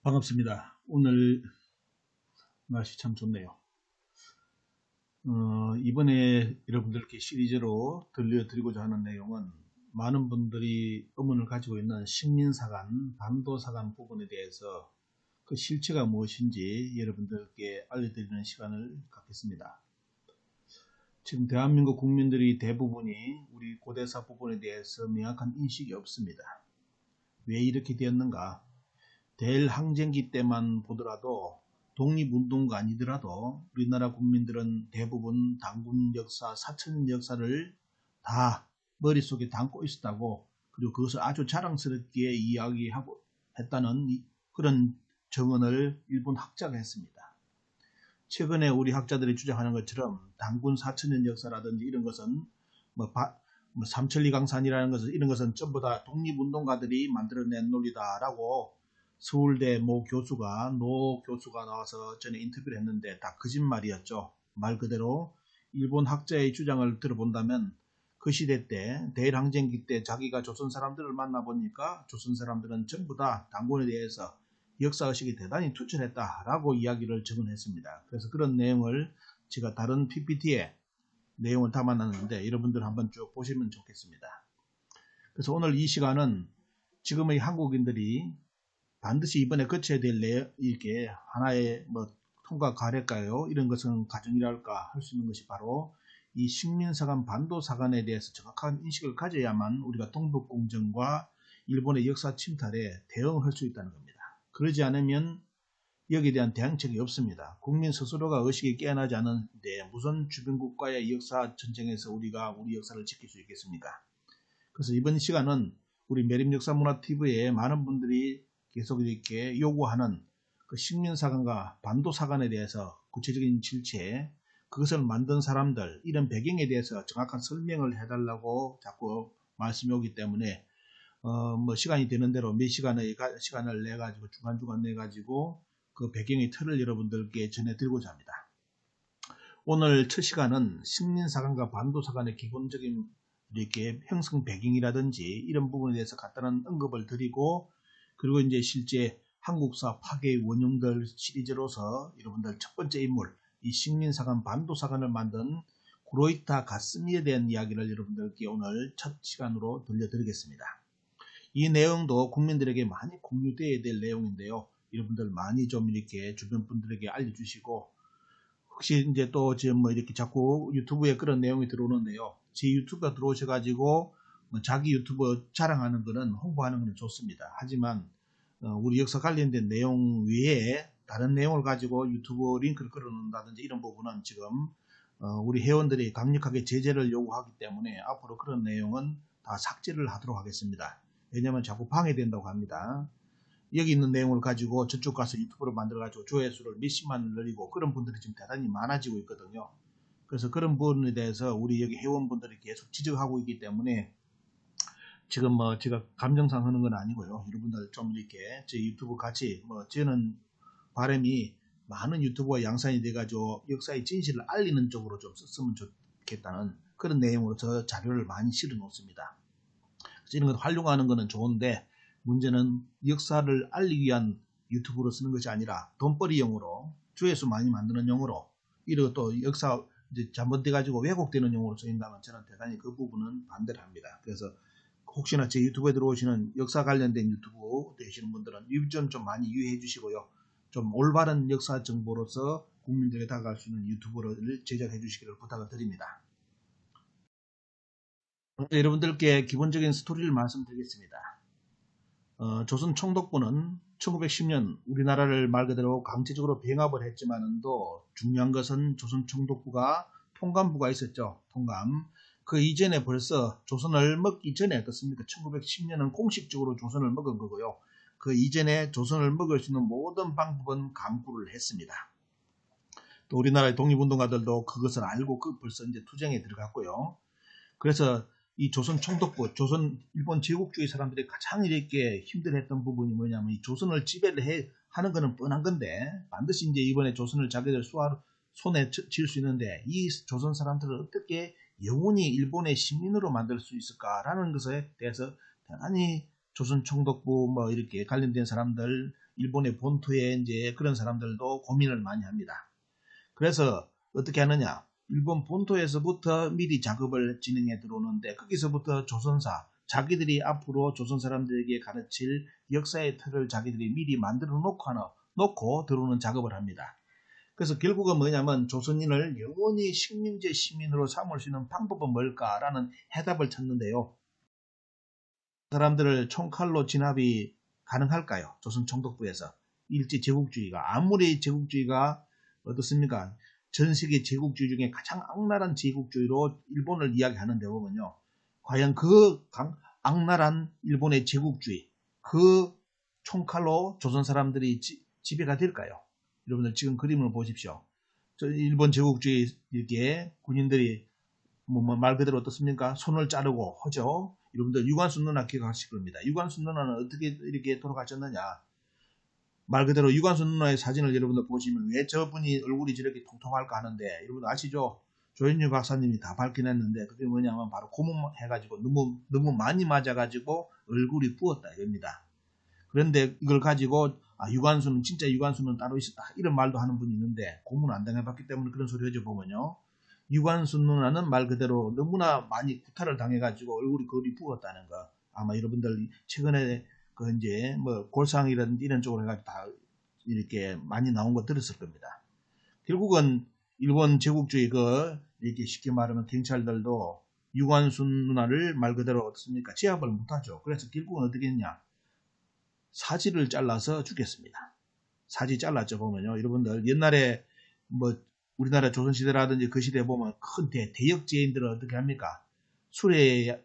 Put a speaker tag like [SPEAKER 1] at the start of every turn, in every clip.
[SPEAKER 1] 반갑습니다. 오늘 날씨 참 좋네요. 이번에 여러분들께 시리즈로 들려드리고자 하는 내용은 많은 분들이 의문을 가지고 있는 식민사관, 반도사관 부분에 대해서 그 실체가 무엇인지 여러분들께 알려드리는 시간을 갖겠습니다. 지금 대한민국 국민들이 대부분이 우리 고대사 부분에 대해서 명확한 인식이 없습니다. 왜 이렇게 되었는가? 대일항쟁기 때만 보더라도 독립운동가 아니더라도 우리나라 국민들은 대부분 단군 역사, 사천 역사를 다 머릿속에 담고 있었다고, 그리고 그것을 아주 자랑스럽게 이야기하고 했다는 그런 증언을 일본 학자가 했습니다. 최근에 우리 학자들이 주장하는 것처럼 단군 4천년 역사라든지 이런 것은 뭐 삼천리강산이라는 것은 이런 것은 전부 다 독립운동가들이 만들어낸 논리다라고 서울대 노 교수가 나와서 전에 인터뷰를 했는데 다 거짓말이었죠. 말 그대로 일본 학자의 주장을 들어본다면 그 시대 때 대일항쟁기 때 자기가 조선 사람들을 만나보니까 조선 사람들은 전부 다 단군에 대해서 역사의식이 대단히 투철했다라고 이야기를 증언했습니다. 그래서 그런 내용을 제가 다른 PPT에 내용을 담아놨는데 여러분들 한번 쭉 보시면 좋겠습니다. 그래서 오늘 이 시간은 지금의 한국인들이 반드시 이번에 거쳐야 될 이렇게 하나의 통과 가래일까요? 이런 것은 가정이랄까 할 수 있는 것이 바로 이 식민사관, 반도사관에 대해서 정확한 인식을 가져야만 우리가 동북공정과 일본의 역사 침탈에 대응할 수 있다는 겁니다. 그러지 않으면 여기에 대한 대응책이 없습니다. 국민 스스로가 의식이 깨어나지 않은데 무슨 주변국가의 역사 전쟁에서 우리가 우리 역사를 지킬 수 있겠습니까? 그래서 이번 시간은 우리 매립역사문화TV에 많은 분들이 계속 이렇게 요구하는 그 식민사관과 반도사관에 대해서 구체적인 실체, 그것을 만든 사람들, 이런 배경에 대해서 정확한 설명을 해달라고 자꾸 말씀이 오기 때문에 시간이 되는 대로 몇 시간을 내가지고 중간중간 내가지고 그 배경의 틀을 여러분들께 전해드리고자 합니다. 오늘 첫 시간은 식민사관과 반도사관의 기본적인 이렇게 형성 배경이라든지 이런 부분에 대해서 간단한 언급을 드리고, 그리고 이제 실제 한국사 파괴의 원흉들 시리즈로서 여러분들 첫 번째 인물, 이 식민사관, 반도사관을 만든 구로이타 가스미에 대한 이야기를 여러분들께 오늘 첫 시간으로 들려드리겠습니다. 이 내용도 국민들에게 많이 공유되어야 될 내용인데요. 여러분들 많이 좀 이렇게 주변 분들에게 알려주시고, 혹시 이제 또 지금 이렇게 자꾸 유튜브에 그런 내용이 들어오는데요. 제 유튜브가 들어오셔가지고 자기 유튜브 자랑하는 거는, 홍보하는 거는 좋습니다. 하지만 우리 역사 관련된 내용 외에 다른 내용을 가지고 유튜브 링크를 걸어놓는다든지 이런 부분은 지금 우리 회원들이 강력하게 제재를 요구하기 때문에 앞으로 그런 내용은 다 삭제를 하도록 하겠습니다. 왜냐하면 자꾸 방해된다고 합니다. 여기 있는 내용을 가지고 저쪽 가서 유튜브를 만들어가지고 조회수를 몇십만을 늘리고 그런 분들이 지금 대단히 많아지고 있거든요. 그래서 그런 부분에 대해서 우리 여기 회원분들이 계속 지적하고 있기 때문에 지금 제가 감정상 하는 건 아니고요. 여러분들 좀 이렇게 제 유튜브 같이 저는 바람이 많은 유튜브가 양산이 돼가지고 역사의 진실을 알리는 쪽으로 좀 썼으면 좋겠다는 그런 내용으로 저 자료를 많이 실어 놓습니다. 이런 걸 활용하는 것은 좋은데 문제는 역사를 알리기 위한 유튜브로 쓰는 것이 아니라 돈벌이용으로 조회수 많이 만드는 용으로, 이리고 또 역사 이제 잘못돼 가지고 왜곡되는 용으로 쓰인다면 저는 대단히 그 부분은 반대를 합니다. 그래서 혹시나 제 유튜브에 들어오시는 역사 관련된 유튜브 되시는 분들은 이 점 좀 많이 유의해 주시고요. 좀 올바른 역사 정보로서 국민들에게 다가갈 수 있는 유튜브를 제작해 주시기를 부탁을 드립니다. 여러분들께 기본적인 스토리를 말씀드리겠습니다. 조선 총독부는 1910년 우리나라를 말 그대로 강제적으로 병합을 했지만도 중요한 것은 조선 총독부가 통감부가 있었죠. 통감. 그 이전에 벌써 조선을 먹기 전에 어떻습니까? 1910년은 공식적으로 조선을 먹은 거고요. 그 이전에 조선을 먹을 수 있는 모든 방법은 강구를 했습니다. 또 우리나라의 독립운동가들도 그것을 알고 벌써 이제 투쟁에 들어갔고요. 그래서 이 조선 총독부, 일본 제국주의 사람들이 가장 이렇게 힘들었던 부분이 뭐냐면 이 조선을 지배를 하는 거는 뻔한 건데 반드시 이제 이번에 조선을 자기들 손에 쥘 수 있는데 이 조선 사람들을 어떻게 영원히 일본의 식민으로 만들 수 있을까라는 것에 대해서 대단히 조선 총독부 뭐 이렇게 관련된 사람들, 일본의 본토에 이제 그런 사람들도 고민을 많이 합니다. 그래서 어떻게 하느냐? 일본 본토에서부터 미리 작업을 진행해 들어오는데 거기서부터 조선사, 자기들이 앞으로 조선 사람들에게 가르칠 역사의 틀을 자기들이 미리 만들어 놓고 들어오는 작업을 합니다. 그래서 결국은 뭐냐면 조선인을 영원히 식민지 시민으로 삼을 수 있는 방법은 뭘까라는 해답을 찾는데요. 사람들을 총칼로 진압이 가능할까요? 조선 총독부에서 일제 제국주의가 아무리 제국주의가 어떻습니까? 전 세계 제국주의 중에 가장 악랄한 제국주의로 일본을 이야기하는데 보면요. 과연 그 악랄한 일본의 제국주의 그 총칼로 조선 사람들이 지배가 될까요? 여러분들 지금 그림을 보십시오. 일본 제국주의 이렇게 군인들이 말 그대로 어떻습니까? 손을 자르고 하죠. 여러분들 유관순 누나 기억하실 겁니다. 유관순 누나는 어떻게 이렇게 돌아가셨느냐? 말 그대로 유관순 누나의 사진을 여러분들 보시면 왜 저분이 얼굴이 저렇게 통통할까 하는데 여러분 아시죠? 조현유 박사님이 다 밝혀냈는데 그게 뭐냐면 바로 고문해가지고 너무 많이 맞아가지고 얼굴이 부었다 이겁니다. 그런데 이걸 가지고 유관순은 진짜 유관순은 따로 있었다 이런 말도 하는 분이 있는데 고문 안 당해봤기 때문에 그런 소리 하죠 보면요. 유관순 누나는 말 그대로 너무나 많이 구타를 당해가지고 얼굴이 거의 부었다는 거 아마 여러분들 최근에 그 이제 뭐 골상 이런 쪽으로 해가지고 다 이렇게 많이 나온 거 들었을 겁니다. 결국은 일본 제국주의 이렇게 쉽게 말하면 경찰들도 유관순 누나를 말 그대로 어떻습니까? 제압을 못하죠. 그래서 결국은 어떻게 했냐? 사지를 잘라서 죽였습니다. 사지 잘랐죠 보면요. 여러분들 옛날에 뭐 우리나라 조선시대라든지 그 시대에 보면 큰 대역죄인들은 어떻게 합니까? 수레에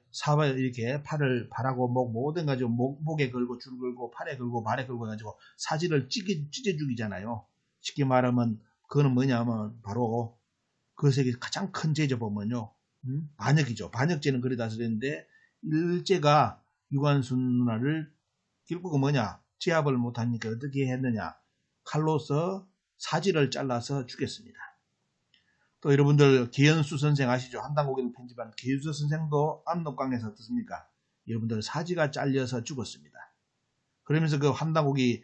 [SPEAKER 1] 이렇게 팔을 발하고 모든 가지고 목에 걸고 줄 걸고 팔에 걸고 발에 걸고 가지고 사지를 찢어 죽이잖아요. 쉽게 말하면 그거는 뭐냐면 바로 그 세계 가장 큰 죄죠 보면요. 반역이죠. 반역죄는 그러다 쓰는데 일제가 유관순 누나를 결국은 뭐냐? 제압을 못하니까 어떻게 했느냐? 칼로서 사지를 잘라서 죽였습니다. 또 여러분들 계연수 선생 아시죠? 한당고기를 편집한 계연수 선생도 압록강에서 어떻습니까? 여러분들 사지가 잘려서 죽었습니다. 그러면서 그 한당고기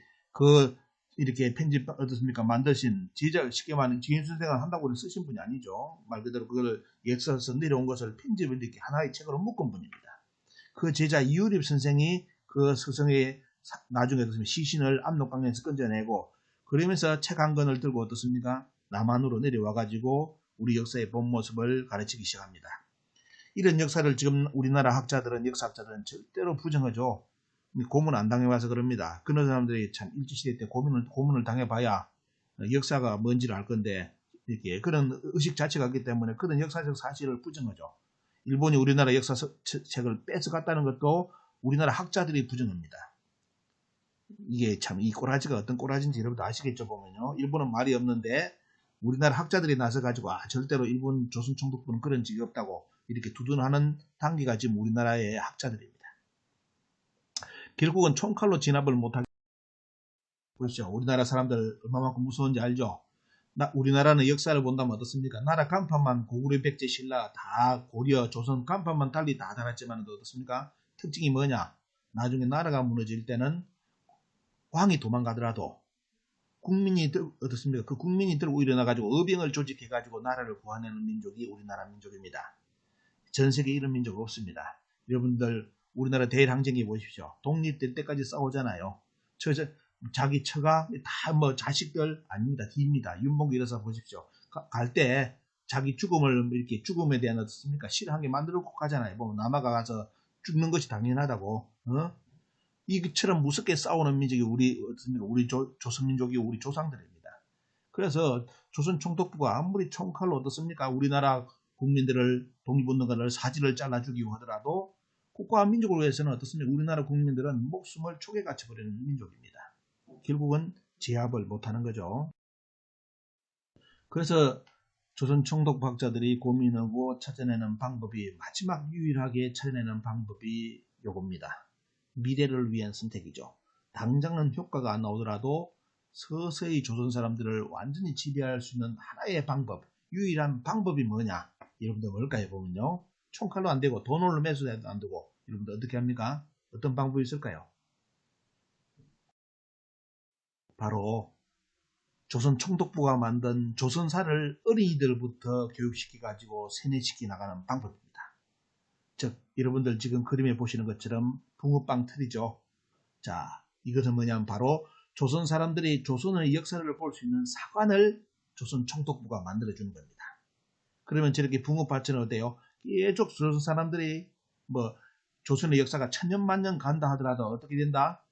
[SPEAKER 1] 이렇게 편집 어떻습니까? 만드신 제자 쉽게 말하면 계연수 선생은 한당고기를 쓰신 분이 아니죠. 말 그대로 그걸 역사에서 내려온 것을 편집을 이렇게 하나의 책으로 묶은 분입니다. 그 제자 이유립 선생이 그 스승의 나중에 시신을 압록강에서 건져내고 그러면서 책 한 권을 들고 어떻습니까? 남한으로 내려와 가지고 우리 역사의 본 모습을 가르치기 시작합니다. 이런 역사를 지금 우리나라 학자들은 역사학자들은 절대로 부정하죠. 고문 안 당해봐서 그럽니다. 그런 사람들이 참 일제시대 때 고문을 당해봐야 역사가 뭔지를 알 건데 이렇게 그런 의식 자체가 있기 때문에 그런 역사적 사실을 부정하죠. 일본이 우리나라 역사책을 뺏어갔다는 것도 우리나라 학자들이 부정합니다. 이게 참 이 꼬라지가 어떤 꼬라지인지 여러분도 아시겠죠 보면요. 일본은 말이 없는데 우리나라 학자들이 나서가지고 절대로 일본 조선 총독부는 그런 적이 없다고 이렇게 두둔하는 단계가 지금 우리나라의 학자들입니다. 결국은 총칼로 진압을 못하게 보시죠. 우리나라 사람들 얼마만큼 무서운지 알죠? 우리나라는 역사를 본다면 어떻습니까? 나라 간판만 고구려 백제 신라 다 고려 조선 간판만 달리 다 달았지만 어떻습니까? 특징이 뭐냐? 나중에 나라가 무너질 때는 왕이 도망가더라도 국민이 어떻습니까? 그 국민이 들고 일어나가지고 의병을 조직해가지고 나라를 구하내는 민족이 우리나라 민족입니다. 전 세계에 이런 민족 없습니다. 여러분들 우리나라 대일항쟁기 보십시오. 독립될 때까지 싸우잖아요. 자기 처가 다 뭐 자식들 아닙니다. 뒤입니다. 윤봉기 이래서 보십시오. 갈 때 자기 죽음을 이렇게 죽음에 대한 어떻습니까? 싫어하게 만들고 가잖아요. 뭐 남아가 가서 죽는 것이 당연하다고. 이처럼 무섭게 싸우는 민족이 우리 조선민족이 우리 조상들입니다. 그래서 조선 총독부가 아무리 총칼로 어떻습니까? 우리나라 국민들을 독립운동가를 사지를 잘라 죽이고 하더라도 국가와 민족을 위해서는 어떻습니까? 우리나라 국민들은 목숨을 촉에 갇혀버리는 민족입니다. 결국은 제압을 못하는 거죠. 그래서 조선 총독부 학자들이 고민하고 찾아내는 방법이 마지막 유일하게 찾아내는 방법이 요겁니다. 미래를 위한 선택이죠. 당장은 효과가 안 나오더라도 서서히 조선 사람들을 완전히 지배할 수 있는 하나의 방법, 유일한 방법이 뭐냐? 여러분들 뭘까요? 보면요. 총칼로 안 되고 돈으로 매수해도 안 되고 여러분들 어떻게 합니까? 어떤 방법이 있을까요? 바로 조선 총독부가 만든 조선사를 어린이들부터 교육시켜 가지고 세뇌시켜 나가는 방법입니다. 즉 여러분들 지금 그림에 보시는 것처럼 붕어빵 틀이죠. 자, 이것은 뭐냐면 바로 조선 사람들이 조선의 역사를 볼 수 있는 사관을 조선 총독부가 만들어주는 겁니다. 그러면 저렇게 붕어파처럼 어때요? 계속 조선 사람들이 뭐 조선의 역사가 천년 만년 간다 하더라도 어떻게 된다?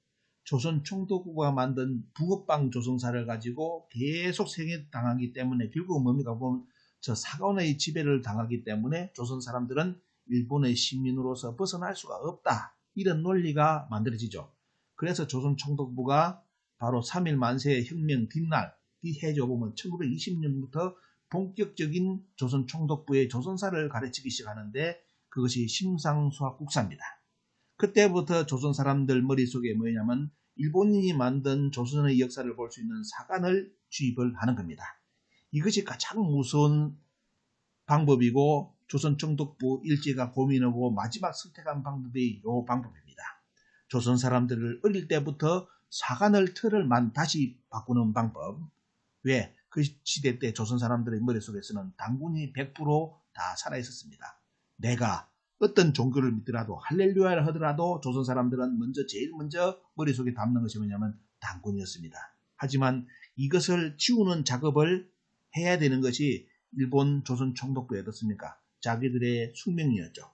[SPEAKER 1] 조선 총독부가 만든 붕어빵 조선사를 가지고 계속 세뇌당하기 때문에 결국은 뭡니까? 보면 저 사관의 지배를 당하기 때문에 조선 사람들은 일본의 시민으로서 벗어날 수가 없다. 이런 논리가 만들어지죠. 그래서 조선 총독부가 바로 3일 만세 혁명 뒷날 이 해죠. 보면 1920년부터 본격적인 조선 총독부의 조선사를 가르치기 시작하는데 그것이 심상수학국사입니다. 그때부터 조선 사람들 머릿속에 뭐냐면 일본인이 만든 조선의 역사를 볼 수 있는 사관을 주입을 하는 겁니다. 이것이 가장 무서운 방법이고 조선 총독부 일제가 고민하고 마지막 선택한 방법이 이 방법입니다. 조선 사람들을 어릴 때부터 사관을 틀을 다시 바꾸는 방법. 왜? 그 시대 때 조선 사람들의 머릿속에서는 당군이 100%다 살아있었습니다. 내가 어떤 종교를 믿더라도 할렐루야를 하더라도 조선 사람들은 제일 먼저 머릿속에 담는 것이 뭐냐면 당군이었습니다. 하지만 이것을 지우는 작업을 해야 되는 것이 일본 조선 총독부에 어떻습니까? 자기들의 숙명이었죠.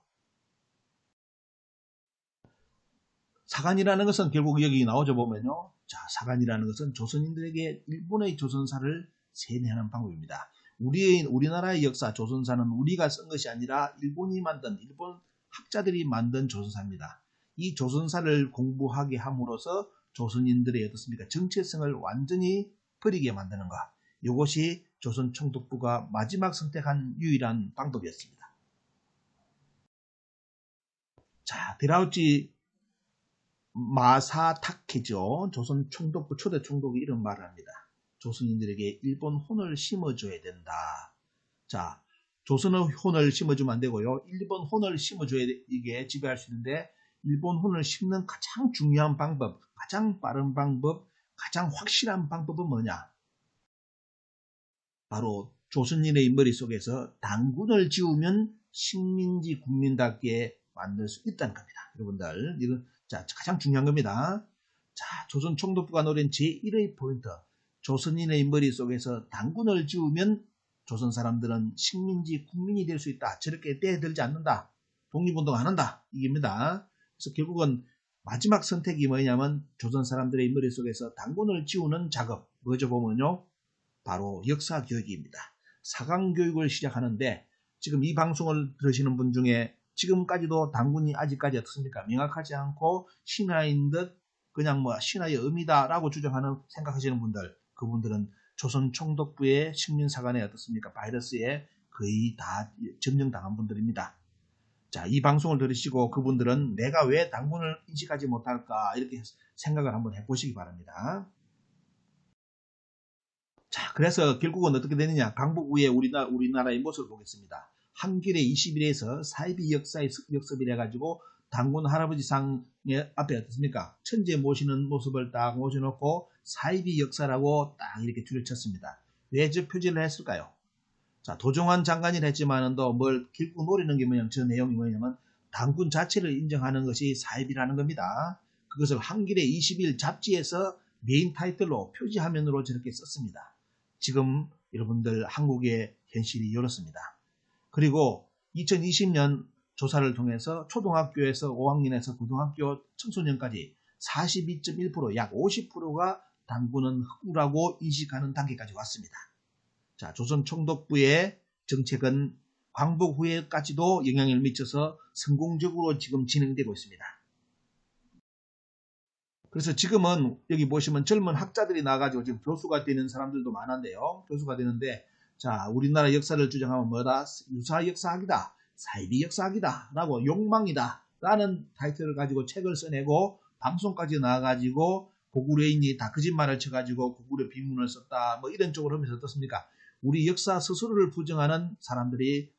[SPEAKER 1] 사관이라는 것은 결국 여기 나오죠 보면요. 자, 사관이라는 것은 조선인들에게 일본의 조선사를 세뇌하는 방법입니다. 우리나라의 역사 조선사는 우리가 쓴 것이 아니라 일본이 만든 일본 학자들이 만든 조선사입니다. 이 조선사를 공부하게 함으로써 조선인들의 어떻습니까? 정체성을 완전히 버리게 만드는 것. 이것이 조선 총독부가 마지막 선택한 유일한 방법이었습니다. 자, 데라우치 마사타케죠. 조선 총독부 초대 총독이 이런 말을 합니다. 조선인들에게 일본 혼을 심어줘야 된다. 자, 조선의 혼을 심어주면 안 되고요. 일본 혼을 심어줘야 이게 지배할 수 있는데 일본 혼을 심는 가장 중요한 방법, 가장 빠른 방법, 가장 확실한 방법은 뭐냐? 바로 조선인의 머릿속에서 당군을 지우면 식민지 국민답게 만들 수 있다는 겁니다. 여러분들, 이건 자, 가장 중요한 겁니다. 자, 조선 총독부가 노린 제1의 포인트. 조선인의 머릿속에서 당군을 지우면 조선 사람들은 식민지 국민이 될 수 있다. 저렇게 떼들지 않는다. 독립운동 안 한다. 이깁니다. 그래서 결국은 마지막 선택이 뭐냐면 조선 사람들의 머릿속에서 당군을 지우는 작업. 뭐죠 보면요. 바로 역사교육입니다. 사강교육을 시작하는데 지금 이 방송을 들으시는 분 중에 지금까지도 당군이 아직까지 어떻습니까? 명확하지 않고 신화인 듯 그냥 뭐 신화의 의미다라고 주장하는 생각하시는 분들, 그분들은 조선 총독부의 식민사관에 어떻습니까? 바이러스에 거의 다 점령당한 분들입니다. 자, 이 방송을 들으시고 그분들은 내가 왜 당군을 인식하지 못할까 이렇게 생각을 한번 해보시기 바랍니다. 자, 그래서 결국은 어떻게 되느냐? 강북 위에 우리나라의 모습을 보겠습니다. 한길의 20일에서 사이비 역사의 역습이라 해가지고 당군 할아버지상의 앞에 어떻습니까? 천재 모시는 모습을 딱 모셔놓고 사이비 역사라고 딱 이렇게 줄여 쳤습니다. 왜 저 표지를 했을까요? 자, 도종환 장관이 했지만은도 뭘 결국 노리는 게 뭐냐면 저 내용이 뭐냐면 당군 자체를 인정하는 것이 사이비라는 겁니다. 그것을 한길의 20일 잡지에서 메인 타이틀로 표지 화면으로 저렇게 썼습니다. 지금 여러분들 한국의 현실이 이렇습니다. 그리고 2020년 조사를 통해서 초등학교에서 5학년에서 고등학교 청소년까지 42.1%, 약 50%가 당군은 흑우라고 인식하는 단계까지 왔습니다. 자, 조선 총독부의 정책은 광복 후에까지도 영향을 미쳐서 성공적으로 지금 진행되고 있습니다. 그래서 지금은 여기 보시면 젊은 학자들이 나와가지고 지금 교수가 되는 사람들도 많은데요. 교수가 되는데, 자, 우리나라 역사를 주장하면 뭐다? 유사 역사학이다. 사이비 역사학이다. 라고 욕망이다. 라는 타이틀을 가지고 책을 써내고 방송까지 나와가지고 고구려인이 다 거짓말을 쳐가지고 고구려 비문을 썼다. 뭐 이런 쪽으로 하면서 어떻습니까? 우리 역사 스스로를 부정하는 사람들이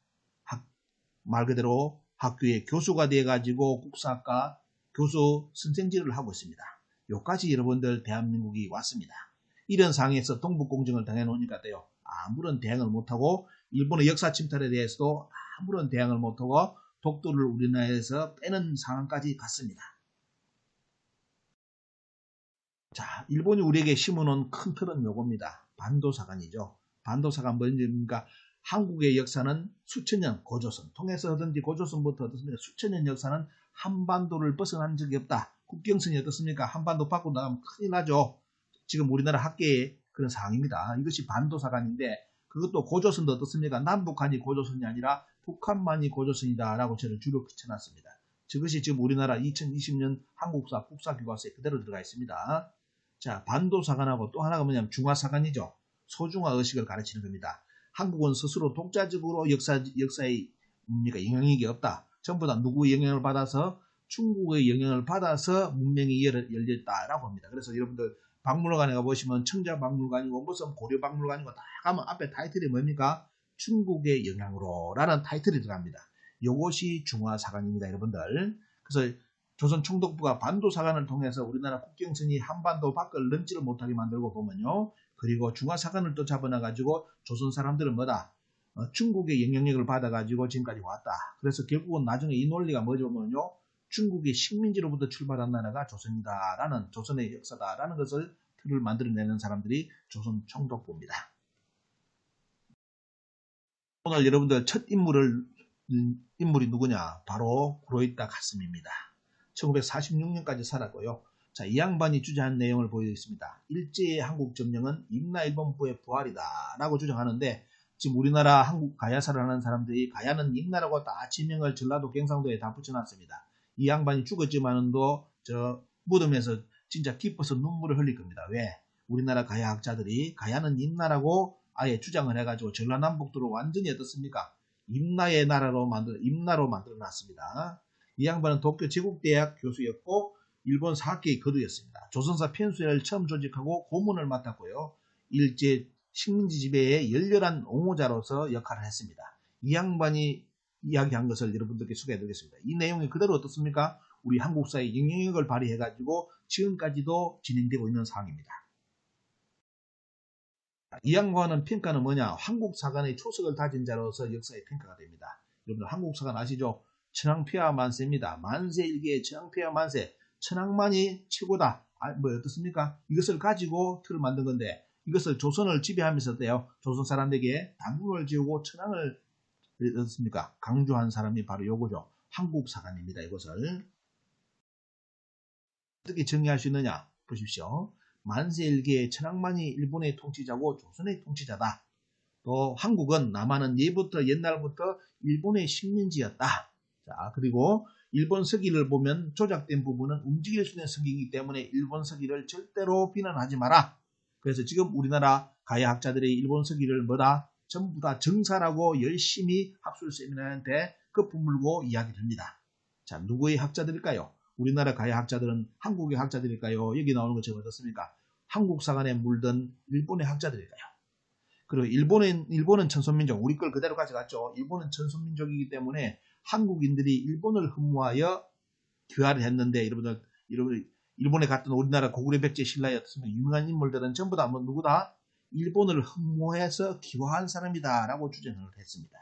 [SPEAKER 1] 말 그대로 학교의 교수가 돼가지고 국사학과 교수 선생질을 하고 있습니다. 여기까지 여러분들 대한민국이 왔습니다. 이런 상황에서 동북공정을 당해놓으니까 돼요. 아무런 대응을 못하고 일본의 역사 침탈에 대해서도 아무런 대응을 못하고 독도를 우리나라에서 빼는 상황까지 갔습니다. 자, 일본이 우리에게 심어놓은 큰 틀은 요겁니다. 반도사관이죠. 반도사관 뭔지입니까? 한국의 역사는 수천 년, 고조선, 통해서든지 고조선부터 어떻습니까? 수천 년 역사는 한반도를 벗어난 적이 없다. 국경선이 어떻습니까? 한반도 밖으로 나가면 큰일 나죠. 지금 우리나라 학계의 그런 상황입니다. 이것이 반도사관인데 그것도 고조선도 어떻습니까? 남북한이 고조선이 아니라 북한만이 고조선이다 라고 저는 주로 붙여놨습니다. 저것이 지금 우리나라 2020년 한국사 국사교과서에 그대로 들어가 있습니다. 자, 반도사관하고 또 하나가 뭐냐면 중화사관이죠. 소중화 의식을 가르치는 겁니다. 한국은 스스로 독자적으로 역사에 영향력이 없다. 전부 다 누구의 영향을 받아서 중국의 영향을 받아서 문명이 열렸다라고 합니다. 그래서 여러분들 박물관에 가보시면 청자박물관이고 무슨 고려박물관이고 다 가면 앞에 타이틀이 뭡니까? 중국의 영향으로 라는 타이틀이 들어갑니다. 이것이 중화사관입니다. 여러분들. 그래서 조선 총독부가 반도사관을 통해서 우리나라 국경선이 한반도 밖을 넘지를 못하게 만들고 보면요. 그리고 중화사관을 또 잡아놔가지고 조선 사람들은 뭐다? 중국의 영향력을 받아가지고 지금까지 왔다. 그래서 결국은 나중에 이 논리가 뭐죠? 보면요. 중국의 식민지로부터 출발한 나라가 조선이다. 라는 조선의 역사다. 라는 것을 틀을 만들어내는 사람들이 조선 총독부입니다. 오늘 여러분들 첫 인물이 누구냐? 바로 구로이타 가스미입니다. 1946년까지 살았고요. 자, 이 양반이 주장한 내용을 보여드리겠습니다. 일제의 한국 점령은 임나일본부의 부활이다 라고 주장하는데 지금 우리나라 한국 가야사를 하는 사람들이 가야는 임나라고 다 지명을 전라도 경상도에 다 붙여놨습니다. 이 양반이 죽었지만도 저 무덤에서 진짜 기뻐서 눈물을 흘릴 겁니다. 왜? 우리나라 가야학자들이 가야는 임나라고 아예 주장을 해가지고 전라남북도를 완전히 어떻습니까? 임나로 만들어놨습니다. 이 양반은 도쿄 제국대학 교수였고 일본 사학계의 거두였습니다. 조선사 편수회를 처음 조직하고 고문을 맡았고요. 일제 식민지 지배의 열렬한 옹호자로서 역할을 했습니다. 이 양반이 이야기한 것을 여러분들께 소개해드리겠습니다. 이 내용이 그대로 어떻습니까? 우리 한국사의 영향력을 발휘해가지고 지금까지도 진행되고 있는 상황입니다. 이 양반은 평가는 뭐냐? 한국사관의 초석을 다진 자로서 역사의 평가가 됩니다. 여러분들 한국사관 아시죠? 천황폐하 만세입니다. 만세일기의 천황폐하 만세. 천황만이 최고다. 어떻습니까? 이것을 가지고 틀을 만든 건데 이것을 조선을 지배하면서 때요. 조선 사람들에게 당군을 지우고 천황을 어떻습니까? 강조한 사람이 바로 요거죠. 한국사관입니다. 이것을 어떻게 정리할 수 있느냐? 보십시오. 만세일기의 천황만이 일본의 통치자고 조선의 통치자다. 또 한국은 남한은 옛날부터 일본의 식민지였다. 자, 그리고 일본 서기를 보면 조작된 부분은 움직일 수 있는 서기이기 때문에 일본 서기를 절대로 비난하지 마라. 그래서 지금 우리나라 가야학자들이 일본 서기를 뭐다? 전부 다 정사라고 열심히 학술 세미나한테 거품 물고 이야기를 합니다. 자, 누구의 학자들일까요? 우리나라 가야학자들은 한국의 학자들일까요? 여기 나오는 것처럼 어떻습니까? 한국사관에 물든 일본의 학자들일까요? 그리고 일본은 천손민족, 우리 걸 그대로 가져갔죠. 일본은 천손민족이기 때문에 한국인들이 일본을 흠모하여 귀화를 했는데 여러분들 일본에 갔던 우리나라 고구려 백제 신라의 유명한 인물들은 전부 다 누구다? 일본을 흠모해서 귀화한 사람이다 라고 주장을 했습니다.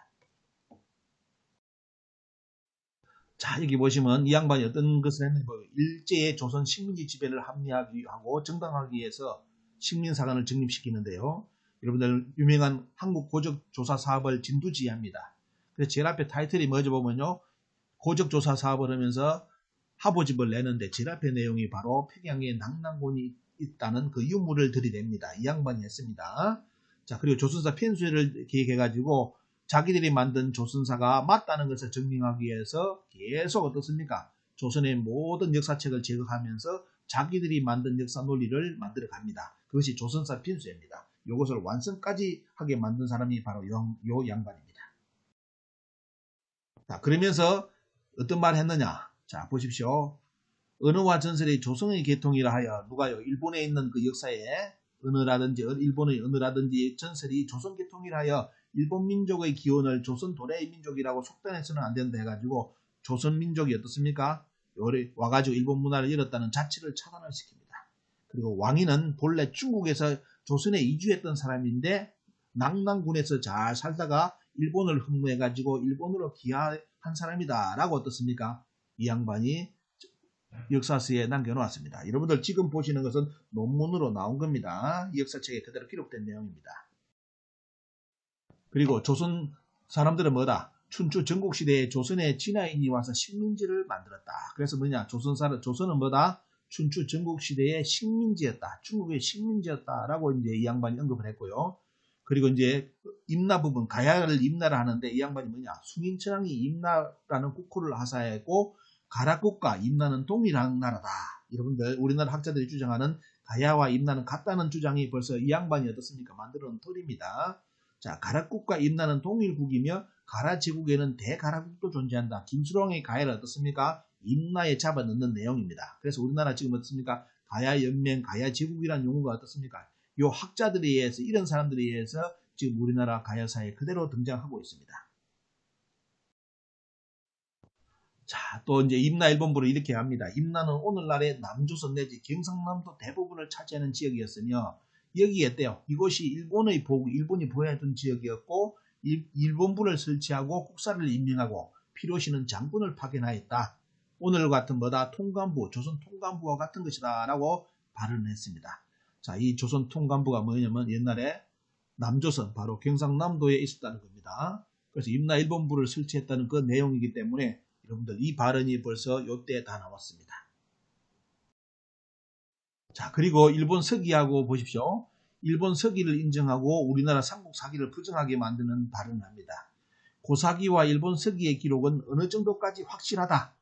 [SPEAKER 1] 자, 여기 보시면 이 양반이 어떤 것을 했는지 일제의 조선 식민지 지배를 합리하기 하고 정당하기 위해서 식민사관을 정립시키는데요. 여러분들 유명한 한국 고적조사 사업을 진두지휘합니다. 그래서 제일 앞에 타이틀이 뭐죠 보면요. 고적조사 사업을 하면서 합오집을 내는데 제일 앞에 내용이 바로 평양에 낙랑곤이 있다는 그 유물을 들이댑니다. 이 양반이 했습니다. 자, 그리고 조선사 편수회를 기획해가지고 자기들이 만든 조선사가 맞다는 것을 증명하기 위해서 계속 어떻습니까? 조선의 모든 역사책을 제거하면서 자기들이 만든 역사 논리를 만들어 갑니다. 그것이 조선사 편수회입니다. 이것을 완성까지 하게 만든 사람이 바로 요 양반입니다. 자, 그러면서 어떤 말을 했느냐? 자, 보십시오. 언어와 전설의 조선의 계통이라 하여 누가요? 일본에 있는 그 역사에 일본의 언어라든지 전설이 조선 계통이라 하여 일본 민족의 기원을 조선 도래의 민족이라고 속단해서는 안 된다 해가지고 조선 민족이 어떻습니까? 와가지고 일본 문화를 열었다는 자체를 차단을 시킵니다. 그리고 왕이는 본래 중국에서 조선에 이주했던 사람인데 낙랑군에서 잘 살다가 일본을 흠모해가지고 일본으로 귀화한 사람이다 라고 어떻습니까? 이 양반이 역사서에 남겨놓았습니다. 여러분들 지금 보시는 것은 논문으로 나온 겁니다. 이 역사책에 그대로 기록된 내용입니다. 그리고 조선 사람들은 뭐다? 춘추 전국시대에 조선에 진화인이 와서 식민지를 만들었다. 그래서 뭐냐? 조선은 뭐다? 춘추 전국시대의 식민지였다. 중국의 식민지였다라고 이제 이 양반이 언급을 했고요. 그리고 이제 임나 부분, 가야를 임나를 하는데 이 양반이 뭐냐? 숭인천왕이 임나라는 국호를 하사했고 가락국과 임나는 동일한 나라다. 여러분들 우리나라 학자들이 주장하는 가야와 임나는 같다는 주장이 벌써 이 양반이 어떻습니까? 만들어 놓은 틀입니다. 자, 가락국과 임나는 동일국이며 가라 제국에는 대가락국도 존재한다. 김수롱의 가야를 어떻습니까? 임나에 잡아넣는 내용입니다. 그래서 우리나라 지금 어떻습니까? 가야연맹, 가야제국이라는 용어가 어떻습니까? 요 학자들에 의해서 이런 사람들에 의해서 지금 우리나라 가야사에 그대로 등장하고 있습니다. 자, 또 이제 임나 일본부를 이렇게 합니다. 임나는 오늘날의 남조선 내지 경상남도 대부분을 차지하는 지역이었으며 여기에 때요. 이곳이 일본이 보호해둔 지역이었고 일본부를 설치하고 국사를 임명하고 필요시는 장군을 파견하였다. 오늘 같은 뭐다? 통감부, 조선 통감부와 같은 것이다 라고 발언을 했습니다. 자, 이 조선 통감부가 뭐냐면 옛날에 남조선, 바로 경상남도에 있었다는 겁니다. 그래서 임나 일본부를 설치했다는 그 내용이기 때문에 여러분들 이 발언이 벌써 이때 다 나왔습니다. 자, 그리고 일본 서기하고 보십시오. 일본 서기를 인정하고 우리나라 삼국 사기를 부정하게 만드는 발언을 합니다. 고사기와 일본 서기의 기록은 어느 정도까지 확실하다.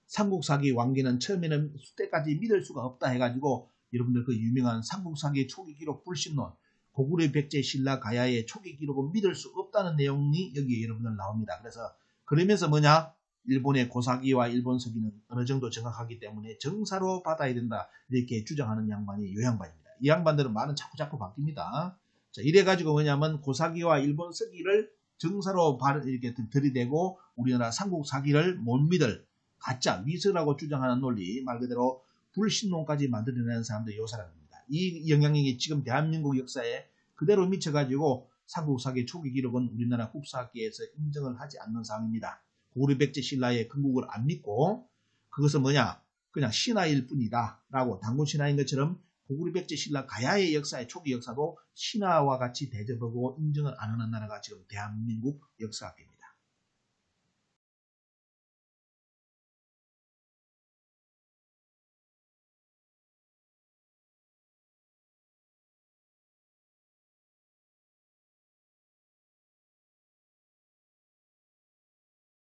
[SPEAKER 1] 삼국 사기 왕기는 처음에는 수때까지 믿을 수가 없다 해가지고 여러분들 그 유명한 삼국 사기 초기 기록 불신론, 고구려 백제 신라 가야의 초기 기록은 믿을 수 없다는 내용이 여기에 여러분들 나옵니다. 그래서 그러면서 뭐냐? 일본의 고사기와 일본 서기는 어느 정도 정확하기 때문에 정사로 받아야 된다. 이렇게 주장하는 양반이 이 양반입니다. 이 양반들은 말은 자꾸 바뀝니다. 자, 이래가지고 뭐냐면 고사기와 일본 서기를 정사로 이렇게 들이대고 우리나라 삼국 사기를 못 믿을 가짜 위서라고 주장하는 논리, 말 그대로 불신론까지 만들어내는 사람들이 이 사람입니다. 이 영향력이 지금 대한민국 역사에 그대로 미쳐가지고 삼국 사기 초기 기록은 우리나라 국사학계에서 인정을 하지 않는 상황입니다. 고구려 백제 신라의 건국을 안 믿고 그것은 뭐냐? 그냥 신화일 뿐이다 라고 단군 신화인 것처럼 고구려 백제 신라 가야의 역사의 초기 역사도 신화와 같이 대접하고 인정을 안 하는 나라가 지금 대한민국 역사학계입니다.